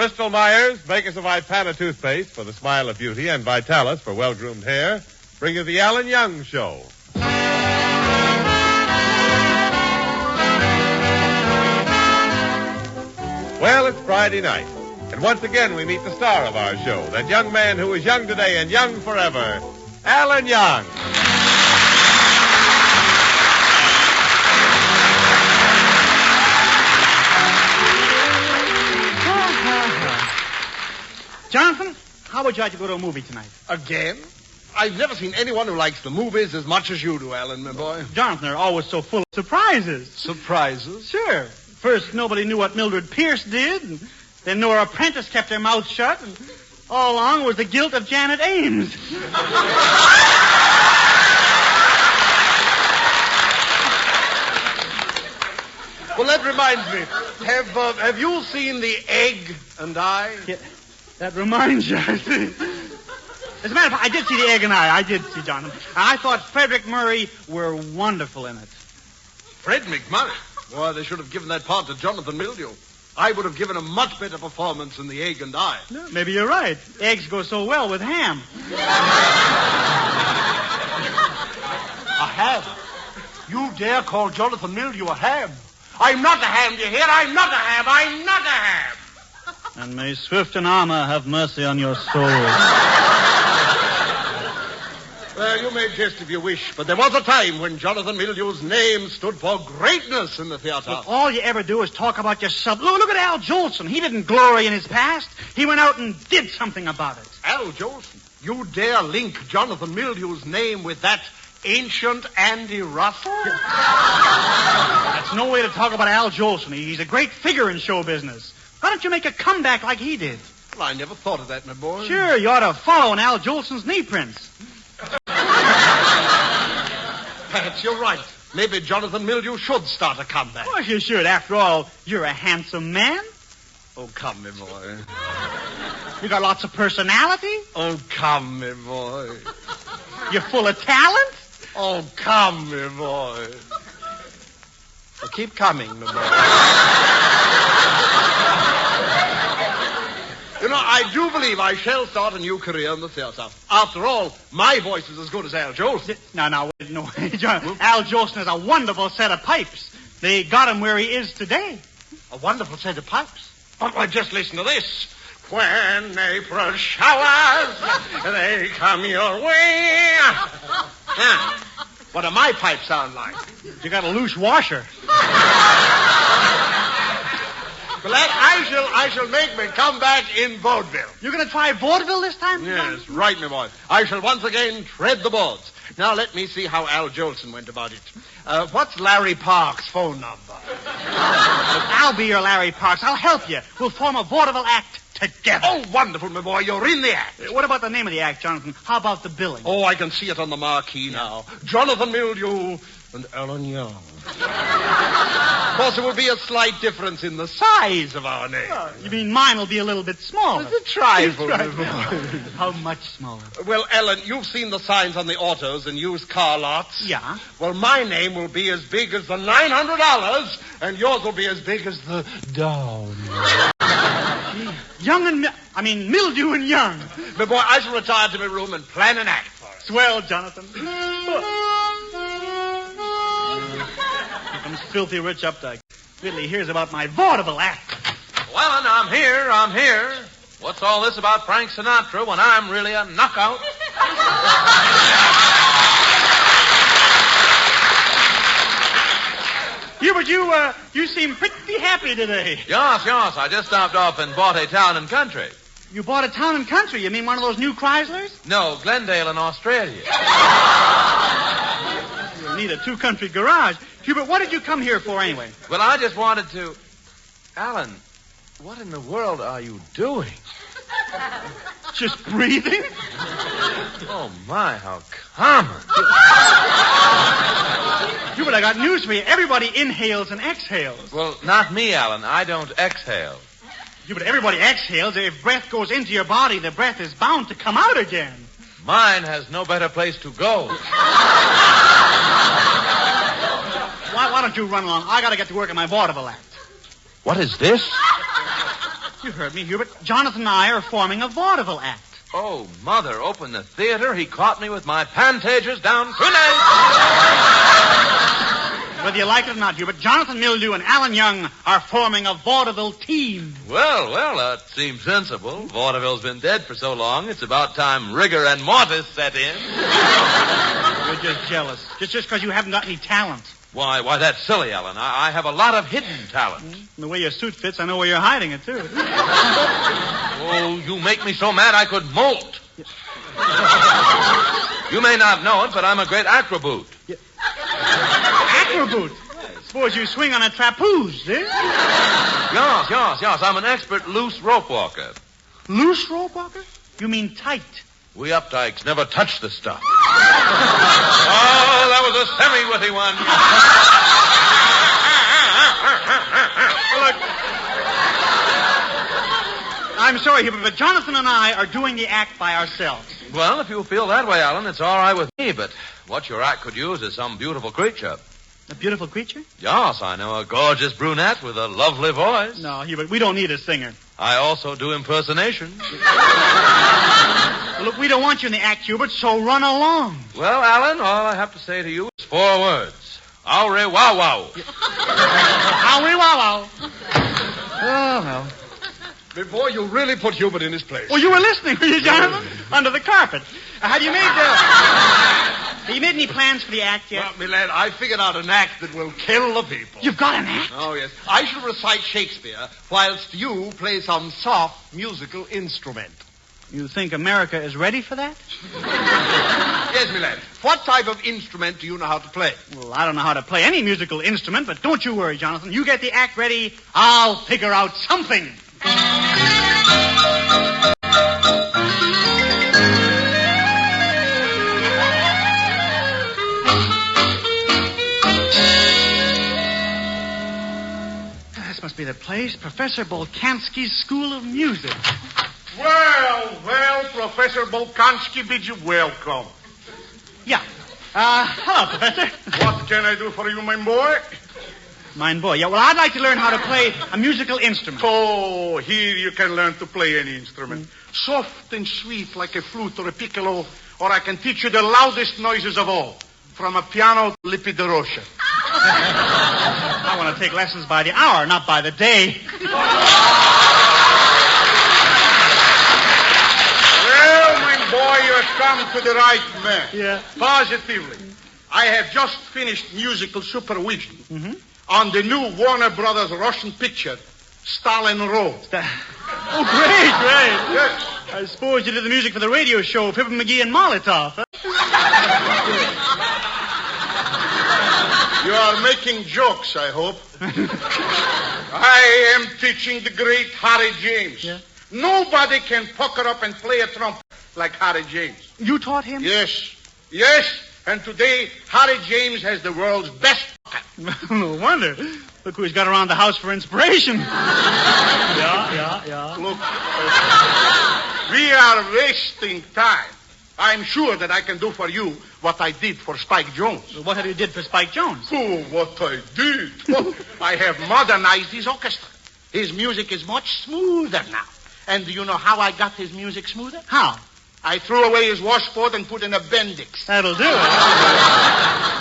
Bristol Myers, makers of Ipana toothpaste for the smile of beauty and Vitalis for well-groomed hair, bring you the Alan Young Show. Well, it's Friday night, and once again we meet the star of our show, that young man who is young today and young forever, Alan Young. Jonathan, how would you like to go to a movie tonight? Again? I've never seen anyone who likes the movies as much as you do, Alan, my boy. Jonathan, they're always so full of surprises. Surprises? Sure. First, nobody knew what Mildred Pierce did, and then Nora Prentice kept her mouth shut, and all along was the guilt of Janet Ames. Well, that reminds me. Have you seen The Egg and I? Yeah, that reminds you, I see. As a matter of fact, I did see The Egg and I did see Jonathan. I thought Frederick Murray were wonderful in it. Fred McMurray? Why, they should have given that part to Jonathan Mildew. I would have given a much better performance in The Egg and I. No, maybe you're right. Eggs go so well with ham. A ham? You dare call Jonathan Mildew a ham? I'm not a ham, do you hear? I'm not a ham. I'm not a ham. And may Swift and Armour have mercy on your soul. Well, you may jest if you wish, but there was a time when Jonathan Mildew's name stood for greatness in the theater. Well, all you ever do is talk about yourself. Look at Al Jolson. He didn't glory in his past. He went out and did something about it. Al Jolson? You dare link Jonathan Mildew's name with that ancient Andy Russell? That's no way to talk about Al Jolson. He's a great figure in show business. Why don't you make a comeback like he did? Well, I never thought of that, my boy. Sure, you ought to follow in Al Jolson's knee prints. Perhaps you're right. Maybe Jonathan Mildew should start a comeback. Of course you should. After all, you're a handsome man. Oh, come, my boy. You got lots of personality. Oh, come, my boy. You're full of talent. Oh, come, my boy. Well, keep coming, my boy. You know, I do believe I shall start a new career in the theater. After all, my voice is as good as Al Jolson. No, John. Al Jolson has a wonderful set of pipes. They got him where he is today. A wonderful set of pipes? But why, just listen to this. When April showers, they come your way. Now, what do my pipes sound like? You got a loose washer. Well, I shall make me come back in vaudeville. You're going to try vaudeville this time? Yes, right, my boy. I shall once again tread the boards. Now, let me see how Al Jolson went about it. What's Larry Park's phone number? I'll be your Larry Parks. I'll help you. We'll form a vaudeville act together. Oh, wonderful, my boy. You're in the act. What about the name of the act, Jonathan? How about the billing? Oh, I can see it on the marquee now. Jonathan Mildew and Alan Young. Of course, there will be a slight difference in the size of our name. You mean mine will be a little bit smaller? It's a trifle. How much smaller? Well, Ellen, you've seen the signs on the autos and used car lots. Yeah. Well, my name will be as big as the $900, and yours will be as big as the down. Mildew and Young. But, boy, I shall retire to my room and plan an act for it. Swell, Jonathan. Here comes Filthy Rich Updike. Really hears about my vaudeville act. Well, and I'm here. What's all this about Frank Sinatra when I'm really a knockout? Hubert, you seem pretty happy today. Yes. I just stopped off and bought a town and country. You bought a town and country? You mean one of those new Chryslers? No, Glendale in Australia. You'll need a two-country garage. Hubert, what did you come here for anyway? Well, I just wanted to... Alan, what in the world are you doing? Just breathing? Oh, my, how common. Hubert, I got news for you. Everybody inhales and exhales. Well, not me, Alan. I don't exhale. Hubert, everybody exhales. If breath goes into your body, the breath is bound to come out again. Mine has no better place to go. Why don't you run along? I got to get to work on my vaudeville act. What is this? You heard me, Hubert. Jonathan and I are forming a Vaudeville Act. Oh, Mother, open the theater. He caught me with my pantages down tonight. Whether you like it or not, Hubert, Jonathan Mildew and Alan Young are forming a vaudeville team. Well, that seems sensible. Vaudeville's been dead for so long, it's about time rigor and mortis set in. You're just jealous. Just because you haven't got any talent. Why, that's silly, Alan. I have a lot of hidden talent. The way your suit fits, I know where you're hiding it, too. Oh, you make me so mad I could molt. You may not know it, but I'm a great acroboot. Acroboot? Suppose you swing on a trapeze, eh? Yes. I'm an expert loose rope walker. Loose rope walker? You mean tight? We updikes never touch the stuff. Oh, that was a semi-witty one. Look. I'm sorry, Hubert, but Jonathan and I are doing the act by ourselves. Well, if you feel that way, Alan, it's all right with me, but what your act could use is some beautiful creature. A beautiful creature? Yes, I know a gorgeous brunette with a lovely voice. No, Hubert, we don't need a singer. I also do impersonation. Well, look, we don't want you in the act, Hubert, so run along. Well, Alan, all I have to say to you is 4 words. Aure wow wow. Aure wow wow. Oh, well. Before you really put Hubert in his place. Well, you were listening, were you, Jonathan? Under the carpet. Have you made any plans for the act yet? Well, my lad, I figured out an act that will kill the people. You've got an act? Oh, yes. I shall recite Shakespeare, whilst you play some soft musical instrument. You think America is ready for that? Yes, my lad. What type of instrument do you know how to play? Well, I don't know how to play any musical instrument, but don't you worry, Jonathan. You get the act ready, I'll figure out something. This must be the place, Professor Bolkansky's School of Music. Well, Professor Bolkansky bids you welcome. Yeah. Hello, Professor. What can I do for you, my boy? Mine boy. Yeah, well, I'd like to learn how to play a musical instrument. Oh, here you can learn to play any instrument. Soft and sweet like a flute or a piccolo, or I can teach you the loudest noises of all, from a piano to Lipidorosha. I want to take lessons by the hour, not by the day. Well, my boy, you have come to the right man. Yeah. Positively. I have just finished musical supervision on the new Warner Brothers Russian picture, Stalin Road. Oh, great. Yes. I suppose you did the music for the radio show, Fibber McGee and Molotov. Huh? You are making jokes, I hope. I am teaching the great Harry James. Yeah. Nobody can pucker up and play a trumpet like Harry James. You taught him? Yes. And today, Harry James has the world's best pucker. No wonder. Look who he's got around the house for inspiration. Yeah. Look, we are wasting time. I'm sure that I can do for you what I did for Spike Jones. What have you did for Spike Jones? Oh, what I did. I have modernized his orchestra. His music is much smoother now. And do you know how I got his music smoother? How? I threw away his washboard and put in a Bendix. That'll do it.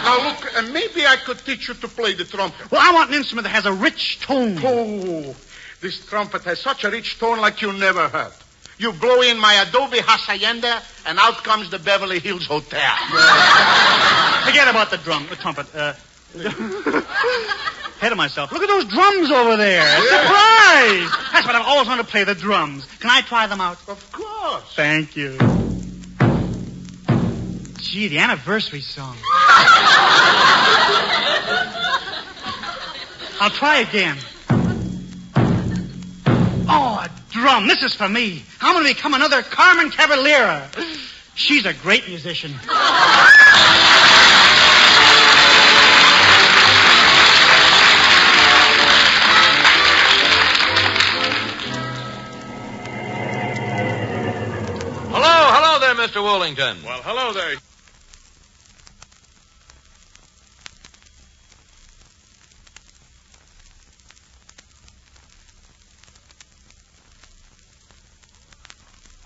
Now, look, maybe I could teach you to play the trumpet. Well, I want an instrument that has a rich tone. Oh, this trumpet has such a rich tone like you never heard. You blow in my Adobe Hacienda, and out comes the Beverly Hills Hotel. Forget about the trumpet. Ahead of myself. Look at those drums over there. Surprise! That's what I've always wanted to play, the drums. Can I try them out? Of course. Thank you. Gee, the anniversary song. I'll try again. Oh, a drum. This is for me. I'm going to become another Carmen Cavaliera. She's a great musician. Hello there, Mr. Woolington. Well, hello there.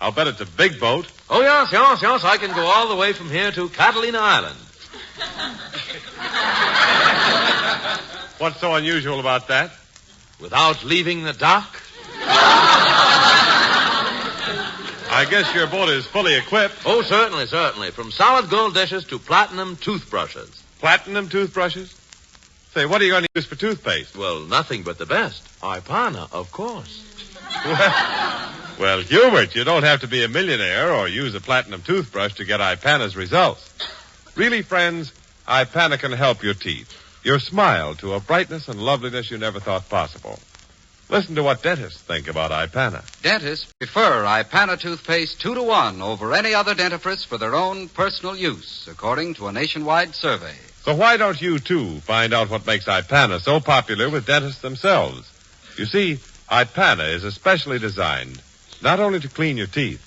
I'll bet it's a big boat. Oh, yes. I can go all the way from here to Catalina Island. What's so unusual about that? Without leaving the dock? I guess your boat is fully equipped. Oh, certainly. From solid gold dishes to platinum toothbrushes. Platinum toothbrushes? Say, what are you going to use for toothpaste? Well, nothing but the best. Ipana, of course. Well, Hubert, you don't have to be a millionaire or use a platinum toothbrush to get Ipana's results. Really, friends, Ipana can help your teeth, your smile to a brightness and loveliness you never thought possible. Listen to what dentists think about Ipana. Dentists prefer Ipana toothpaste 2-to-1 over any other dentifrice for their own personal use, according to a nationwide survey. So why don't you, too, find out what makes Ipana so popular with dentists themselves? You see, Ipana is especially designed not only to clean your teeth,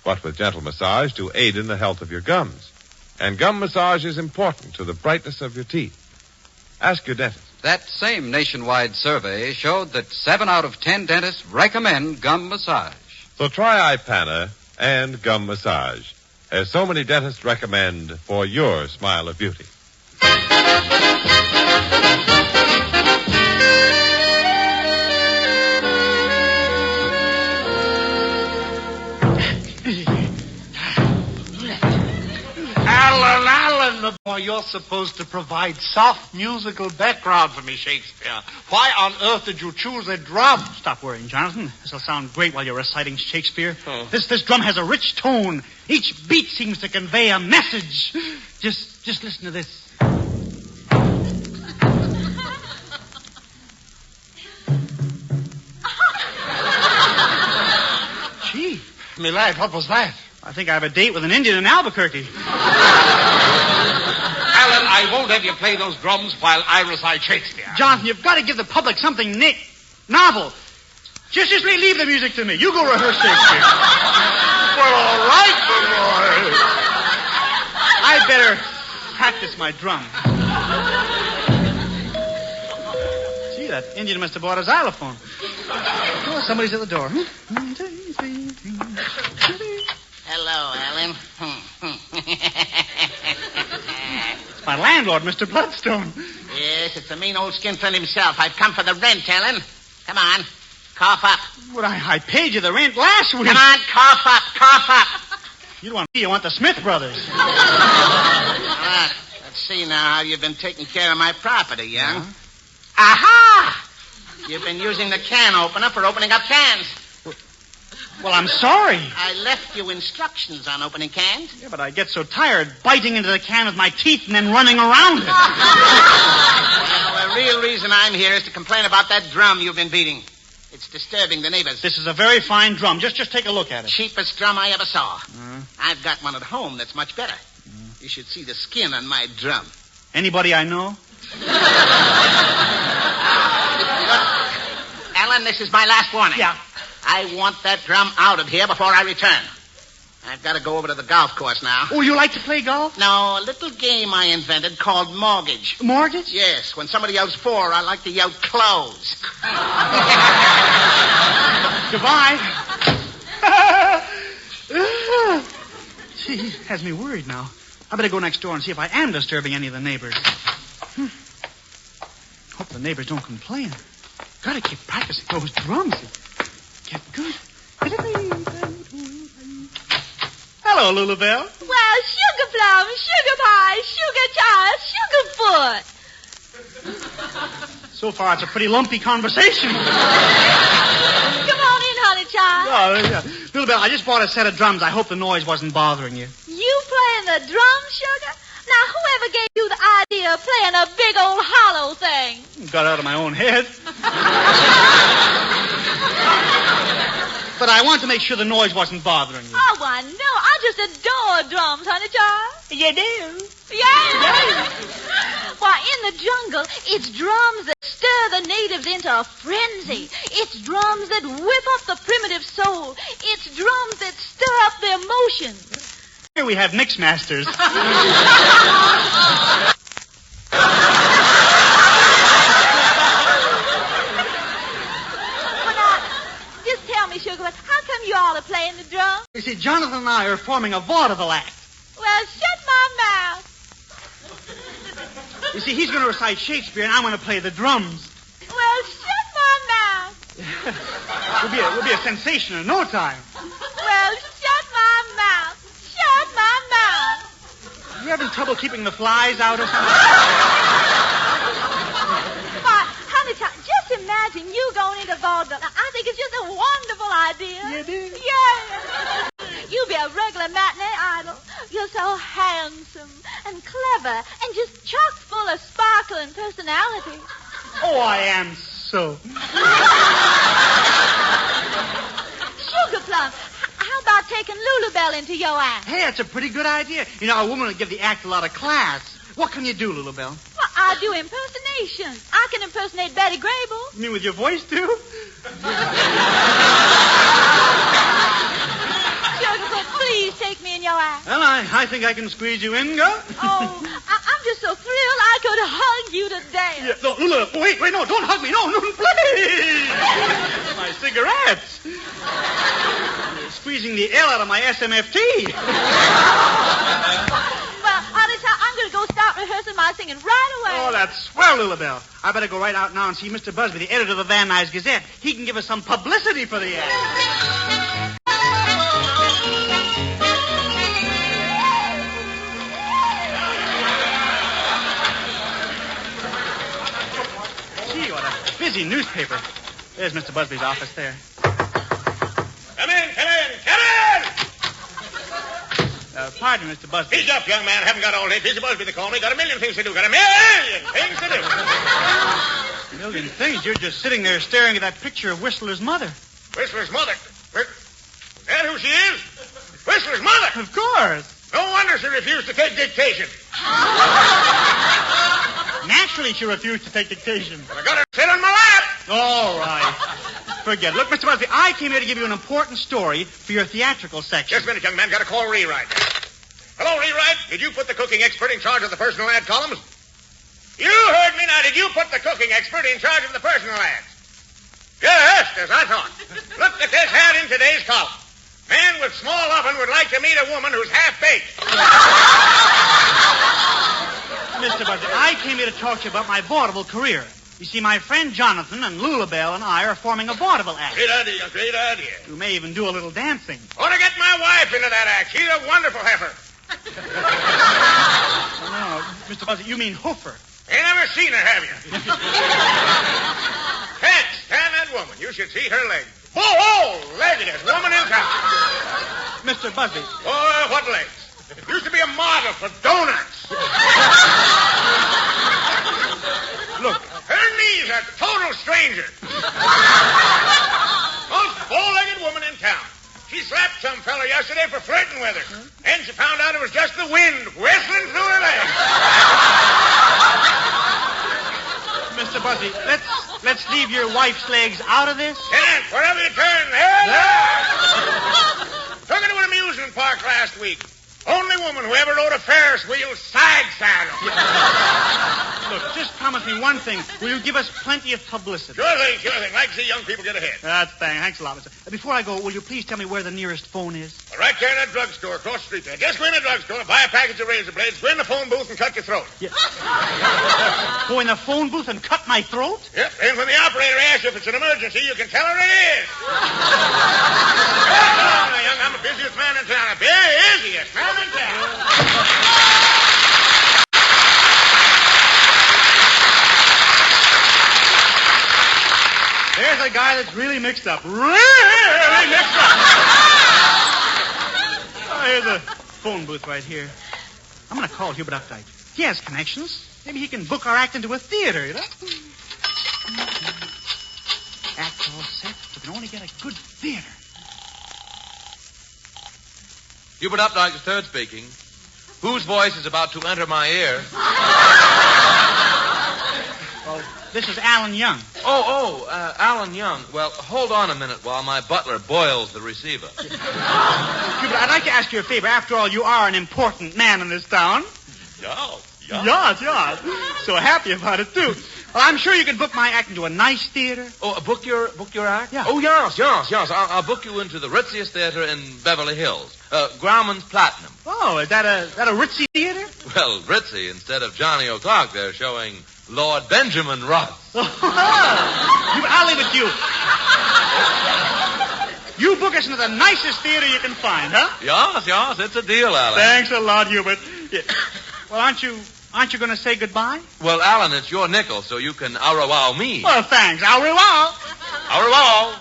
but with gentle massage to aid in the health of your gums. And gum massage is important to the brightness of your teeth. Ask your dentist. That same nationwide survey showed that 7 out of 10 dentists recommend gum massage. So try Ipana and gum massage, as so many dentists recommend for your smile of beauty. Alan, boy, you're supposed to provide soft musical background for me, Shakespeare. Why on earth did you choose a drum? Stop worrying, Jonathan. This'll sound great while you're reciting Shakespeare. Oh. This drum has a rich tone. Each beat seems to convey a message. Just listen to this. Gee. Me lad, what was that? I think I have a date with an Indian in Albuquerque. Alan, I won't have you play those drums while I recite Shakespeare. Jonathan, you've got to give the public something novel. Just leave the music to me. You go rehearse Shakespeare. Well, all right, boy. I'd better practice my drum. Gee, that Indian must have bought a xylophone. Oh, somebody's at the door. Hello, Alan. It's my landlord, Mr. Bloodstone. Yes, it's the mean old skinflint himself. I've come for the rent, Alan. Come on. Cough up. Well, I paid you the rent last week. Come on, cough up. You don't want me, you want the Smith brothers. Let's see now how you've been taking care of my property, young. Yeah. Aha! You've been using the can opener for opening up cans. Well, I'm sorry. I left you instructions on opening cans. Yeah, but I get so tired biting into the can with my teeth and then running around it. Well, the real reason I'm here is to complain about that drum you've been beating. It's disturbing the neighbors. This is a very fine drum. Just take a look at it. Cheapest drum I ever saw. I've got one at home that's much better. You should see the skin on my drum. Anybody I know? Look, Alan, this is my last warning. Yeah. I want that drum out of here before I return. I've got to go over to the golf course now. Oh, you like to play golf? No, a little game I invented called mortgage. Mortgage? Yes. When somebody yells 4, I like to yell close. Goodbye. Gee, has me worried now. I better go next door and see if I am disturbing any of the neighbors. Hope the neighbors don't complain. Gotta keep practicing those drums. Get good. Hello, Lulabelle. Well, sugar plum, sugar pie, sugar child, sugar foot. So far, it's a pretty lumpy conversation. Come on in, honey child. Oh, yeah. Lulabelle, I just bought a set of drums. I hope the noise wasn't bothering you. You playing the drums, sugar? Now, whoever gave you the idea of playing a big old hollow thing? Got out of my own head. But I want to make sure the noise wasn't bothering you. Oh, I know. I just adore drums, honey child. You do? Yeah. Why, in the jungle, it's drums that stir the natives into a frenzy. It's drums that whip up the primitive soul. It's drums that stir up the emotions. Here we have mix masters. Well, now, just tell me me, Sugar, how come you all are playing the drums? You see, Jonathan and I are forming a vaudeville act. Well, shut my mouth. You see, he's going to recite Shakespeare, and I'm going to play the drums. Well, shut my mouth. We'll be a sensation in no time. Well, shut my mouth. Shut my mouth. You having trouble keeping the flies out or something? Why, honey, just imagine you going into vaudeville. Now, I think it's just a wonderful idea. You do? Yeah. You'll be a regular matinee idol. You're so handsome and clever and just chock full of sparkle and personality. Oh, I am so. Sugar Plum, how about taking Lulubelle into your act? Hey, that's a pretty good idea. You know, a woman would give the act a lot of class. What can you do, Lulubelle? Well, I do impersonation. I can impersonate Betty Grable. You mean with your voice, too? Sugar Plum, please take me in your act. Well, I think I can squeeze you in, girl. Oh, I'm just so thrilled I could hug you to death. Yeah, no, Lulubelle, wait, no, don't hug me. No, please. My cigarettes. You're squeezing the L out of my SMFT. Well, honey, I'm going to go start rehearsing my singing right away. Oh, that's swell, Lulubelle. I better go right out now and see Mr. Busby, the editor of the Van Nuys Gazette. He can give us some publicity for the act. Gee, what a busy newspaper. There's Mr. Busby's office there. Come in. Pardon, Mr. Busby. Ease up, young man. Haven't got all day. Busy Busby, they call me. Got a million things to do. Got a million things to do. A million things? You're just sitting there staring at that picture of Whistler's mother. Whistler's mother? Is that who she is? Whistler's mother? Of course. No wonder she refused to take dictation. Naturally, she refused to take dictation. But I got her sit on my lap. All right. Forget it. Look, Mr. Busby, I came here to give you an important story for your theatrical section. Just a minute, young man. Got to call Rewrite. Hello, Rewrite. Did you put the cooking expert in charge of the personal ad columns? You heard me now. Did you put the cooking expert in charge of the personal ads? Just as I thought. Look at this ad in today's column. Man with small oven would like to meet a woman who's half-baked. Mr. Busby, I came here to talk to you about my vaudeville career. You see, my friend Jonathan and Lulubelle and I are forming a vaudeville act. Great idea, great idea. You may even do a little dancing. Ought to get my wife into that act. She's a wonderful heifer. No, Mr. Busby, you mean hoofer. Ain't never seen her, have you? Heck, stand that woman. You should see her legs. Oh, leggedest woman in town. Mr. Busby. Oh, what legs? Used to be a model for donuts. Look. Her knees are total strangers. Most bow-legged woman in town. She slapped some fella yesterday for flirting with her. And she found out it was just the wind whistling through her legs. Mr. Busby, let's leave your wife's legs out of this. Tenant, wherever you turn, there. Took her to an amusement park last week. Only woman who ever rode a Ferris wheel side saddle. Look, just promise me one thing. Will you give us plenty of publicity? Sure thing. Like to see young people get ahead. That's fine. Thanks a lot, Mr. Before I go, will you please tell me where the nearest phone is? Well, right there in that drugstore across the street there. Just go in the drugstore, buy a package of razor blades, go in the phone booth and cut your throat. Yeah. Go in the phone booth and cut my throat? Yep, and when the operator asks you if it's an emergency, you can tell her it is. Now, young, I'm the busiest man in town. The busiest man in town. There's a guy that's really mixed up. Really mixed up. Oh, here's a phone booth right here. I'm going to call Hubert Updike. He has connections. Maybe he can book our act into a theater, you know? Act all set. We can only get a good theater. Hubert Updike III speaking. Whose voice is about to enter my ear? Well, this is Alan Young. Alan Young. Well, hold on a minute while my butler boils the receiver. Hubert, I'd like to ask you a favor. After all, you are an important man in this town. Oh, Yes. So happy about it, too. Well, I'm sure you can book my act into a nice theater. Oh, book your act? Yeah. Oh, yes. I'll book you into the ritziest theater in Beverly Hills. Grauman's Platinum. Oh, is that a ritzy theater? Well, ritzy, instead of Johnny O'Clock, they're showing Lord Benjamin Ross. I'll leave it to you. You book us into the nicest theater you can find, huh? Yes, it's a deal, Alan. Thanks a lot, Hubert. Yeah. Well, aren't you going to say goodbye? Well, Alan, it's your nickel, so you can au revoir me. Well, thanks. Au revoir. Au revoir.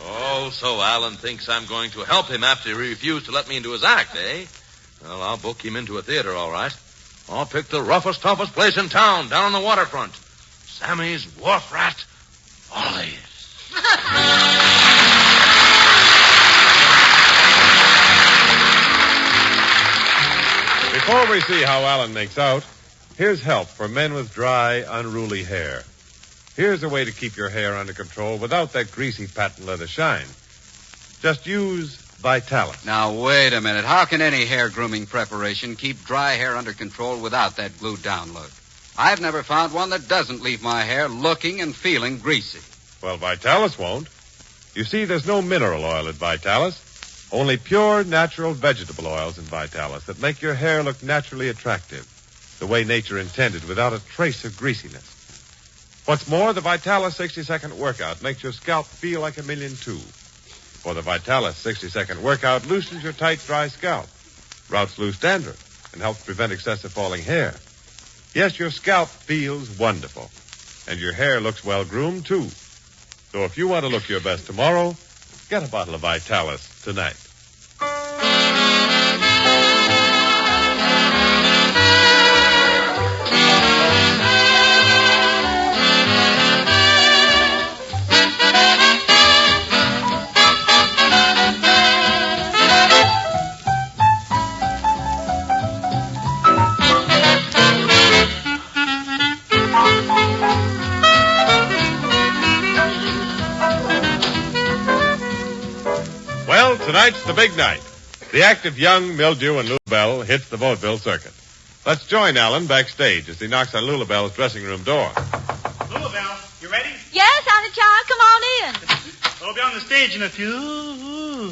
Oh, so Alan thinks I'm going to help him after he refused to let me into his act, eh? Well, I'll book him into a theater, all right. I'll pick the roughest, toughest place in town, down on the waterfront. Sammy's Wharf Rat Follies. Before we see how Alan makes out, here's help for men with dry, unruly hair. Here's a way to keep your hair under control without that greasy patent leather shine. Just use Vitalis. Now, wait a minute. How can any hair grooming preparation keep dry hair under control without that glued down look? I've never found one that doesn't leave my hair looking and feeling greasy. Well, Vitalis won't. You see, there's no mineral oil in Vitalis. Only pure, natural vegetable oils in Vitalis that make your hair look naturally attractive, the way nature intended, without a trace of greasiness. What's more, the Vitalis 60-second workout makes your scalp feel like $1.2 million. For the Vitalis 60-second workout loosens your tight, dry scalp, routes loose dandruff, and helps prevent excessive falling hair. Yes, your scalp feels wonderful, and your hair looks well-groomed, too. So if you want to look your best tomorrow, get a bottle of Vitalis tonight. Well, tonight's the big night. The act of Young, Mildew, and Lulabelle hits the vaudeville circuit. Let's join Alan backstage as he knocks on Lulabelle's dressing room door. Lulabelle, you ready? Yes, honey child, come on in. I'll be on the stage in a few.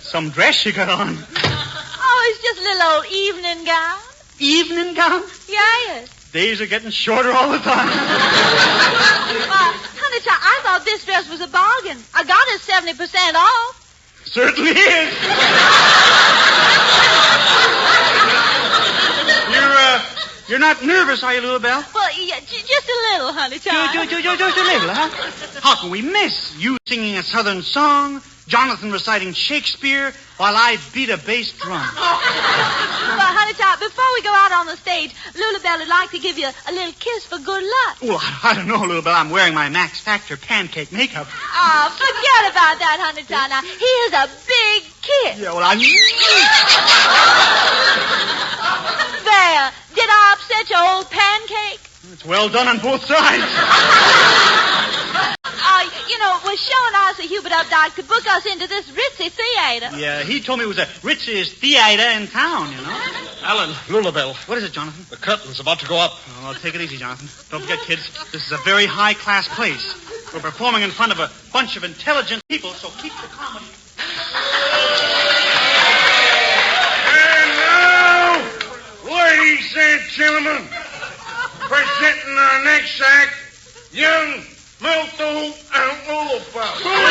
Some dress you got on. Oh, it's just a little old evening gown. Evening gown? Yes. Days are getting shorter all the time. Honey child, I thought this dress was a bargain. I got it 70% off. Certainly is. You're not nervous, are you, Lulabelle? Well, yeah, just a little, honey child. Just a little, huh? How can we miss you singing a Southern song, Jonathan reciting Shakespeare, while I beat a bass drum? Well, honey child, before we go out on the stage, Lulabelle would like to give you a little kiss for good luck. Well, I don't know, Lulabelle. I'm wearing my Max Factor pancake makeup. Oh, forget about that, honey child. Now, here's a big kiss. Yeah, well, There. Did I upset your old pancake? It's well done on both sides. We're showing us that Hubert Updike to book us into this ritzy theater. Yeah, he told me it was the richest theater in town, you know. Alan, Lulabelle. What is it, Jonathan? The curtain's about to go up. Oh, take it easy, Jonathan. Don't forget, kids, this is a very high-class place. We're performing in front of a bunch of intelligent people, so keep the comedy. And now, ladies and gentlemen, presenting our next act, Young, Mildew, and Lulabelle. Let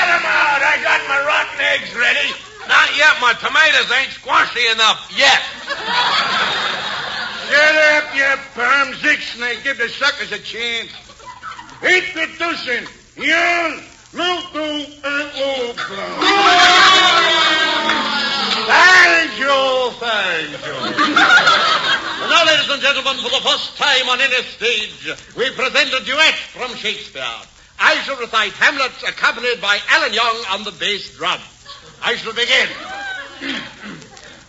'em out. I got my rotten eggs ready. Not yet. My tomatoes ain't squashy enough yet. Shut up, you bum zixnake. Give the suckers a chance. Introducing Young, Mildew, and Lulabelle. Thank you. Now, ladies and gentlemen, for the first time on any stage, we present a duet from Shakespeare. I shall recite Hamlet accompanied by Alan Young on the bass drum. I shall begin.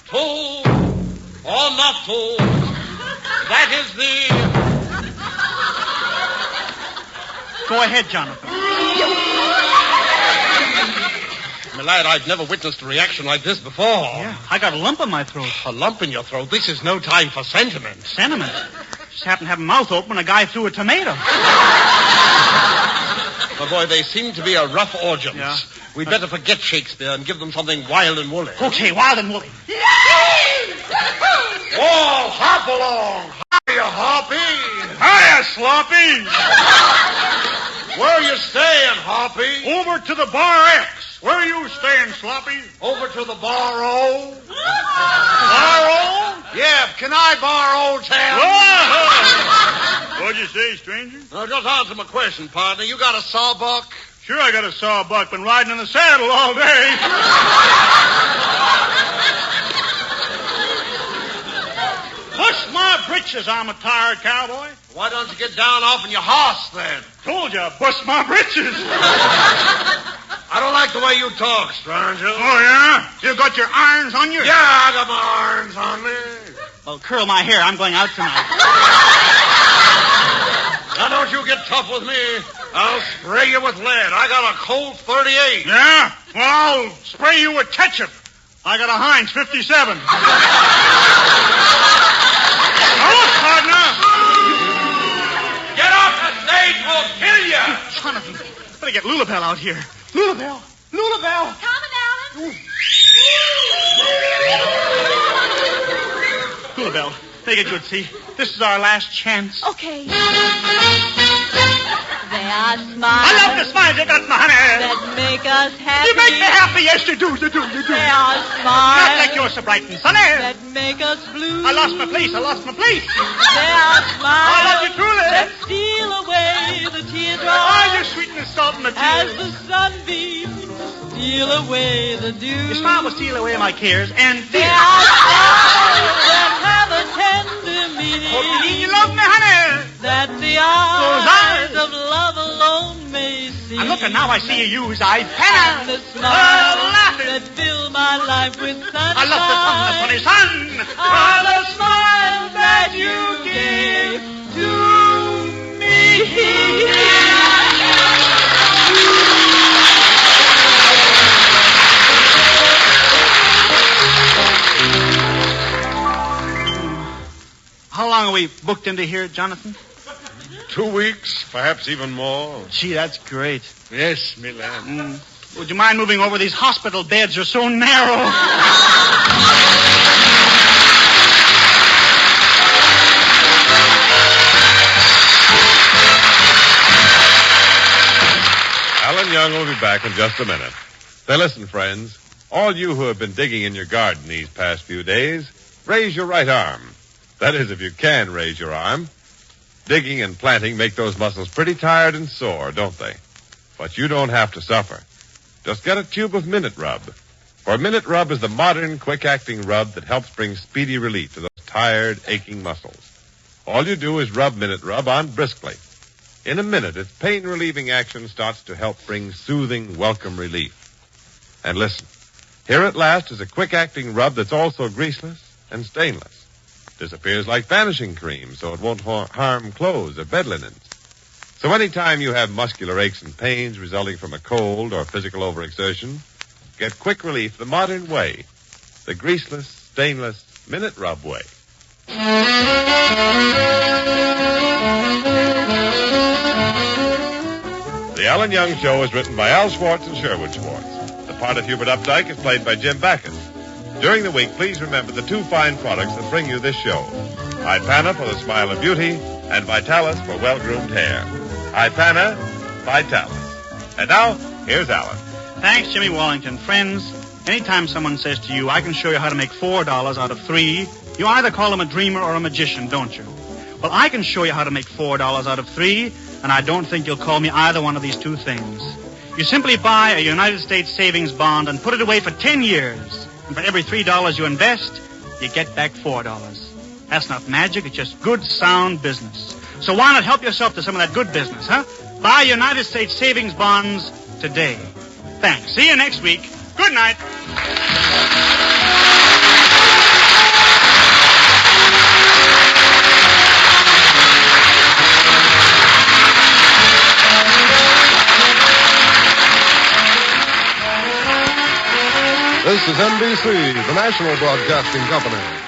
To or not to, that is the... Go ahead, Jonathan. My lad, I've never witnessed a reaction like this before. Yeah, I got a lump in my throat. A lump in your throat? This is no time for sentiment. Sentiment? Just happened to have a mouth open when a guy threw a tomato. My boy, they seem to be a rough audience. Yeah. We'd better forget Shakespeare and give them something wild and woolly. Okay, wild and woolly. Whoa, hop along. Hiya, Hoppy. Hiya, Sloppy. Where are you staying, Hoppy? Over to the Bar X. Where are you staying, Sloppy? Over to the Bar-O. Bar-O? Yeah, can I borrow 10? What'd you say, stranger? Now, just answer my question, partner. You got a sawbuck? Sure, I got a sawbuck. Been riding in the saddle all day. Bust my britches, I'm a tired cowboy. Why don't you get down off in your horse, then? Told you, bust my britches. I don't like the way you talk, stranger. Oh, yeah? You got your irons on you? Yeah, I got my irons on me. Well, curl my hair. I'm going out tonight. Now, don't you get tough with me. I'll spray you with lead. I got a Colt 38. Yeah? Well, I'll spray you with ketchup. I got a Heinz 57. Now, look, partner. Get off the stage, we'll kill you. Jonathan, better get Lulabelle out here. Lulabelle. Lulabelle. Coming, Alan. Lulabelle, make it good, see? This is our last chance. Okay. There are smiles. I love the smiles you got, my honey. That make us happy. You make me happy, yes, you do. There are Not smiles. like yours so bright and sunny. That make us blue. I lost my place. There are smiles. I love you truly. That steal away the teardrops. Oh, you're sweet and salt in the As tears. the sunbeams steal away the dew. Your smile will steal away my cares and There fears. are smiles that have a tender meaning. Oh, you love me, honey. That the eyes. eyes of love alone may see. And look, and now I see you use eye And pen. the smiles laughing. that fill my life with sunshine. I love the funny sun. Are the smiles that you gave to me. How long are we booked into here, Jonathan? 2 weeks, perhaps even more. Gee, that's great. Yes, me lad. Would you mind moving over? These hospital beds are so narrow. Alan Young will be back in just a minute. Now listen, friends. All you who have been digging in your garden these past few days, raise your right arm. That is, if you can raise your arm. Digging and planting make those muscles pretty tired and sore, don't they? But you don't have to suffer. Just get a tube of Minute Rub. For Minute Rub is the modern, quick-acting rub that helps bring speedy relief to those tired, aching muscles. All you do is rub Minute Rub on briskly. In a minute, its pain-relieving action starts to help bring soothing, welcome relief. And listen, here at last is a quick-acting rub that's also greaseless and stainless. Disappears like vanishing cream, so it won't harm clothes or bed linens. So anytime you have muscular aches and pains resulting from a cold or physical overexertion, get quick relief the modern way, the greaseless, stainless Minute Rub way. The Alan Young Show is written by Al Schwartz and Sherwood Schwartz. The part of Hubert Updike is played by Jim Backus. During the week, please remember the two fine products that bring you this show. Ipana for the smile of beauty, and Vitalis for well-groomed hair. Ipana, Vitalis. And now, here's Alan. Thanks, Jimmy Wallington. Friends, anytime someone says to you, I can show you how to make $4 out of 3, you either call them a dreamer or a magician, don't you? Well, I can show you how to make $4 out of 3, and I don't think you'll call me either one of these two things. You simply buy a United States savings bond and put it away for 10 years. And for every $3 you invest, you get back $4. That's not magic. It's just good, sound business. So why not help yourself to some of that good business, huh? Buy United States savings bonds today. Thanks. See you next week. Good night. This is NBC, the national broadcasting company.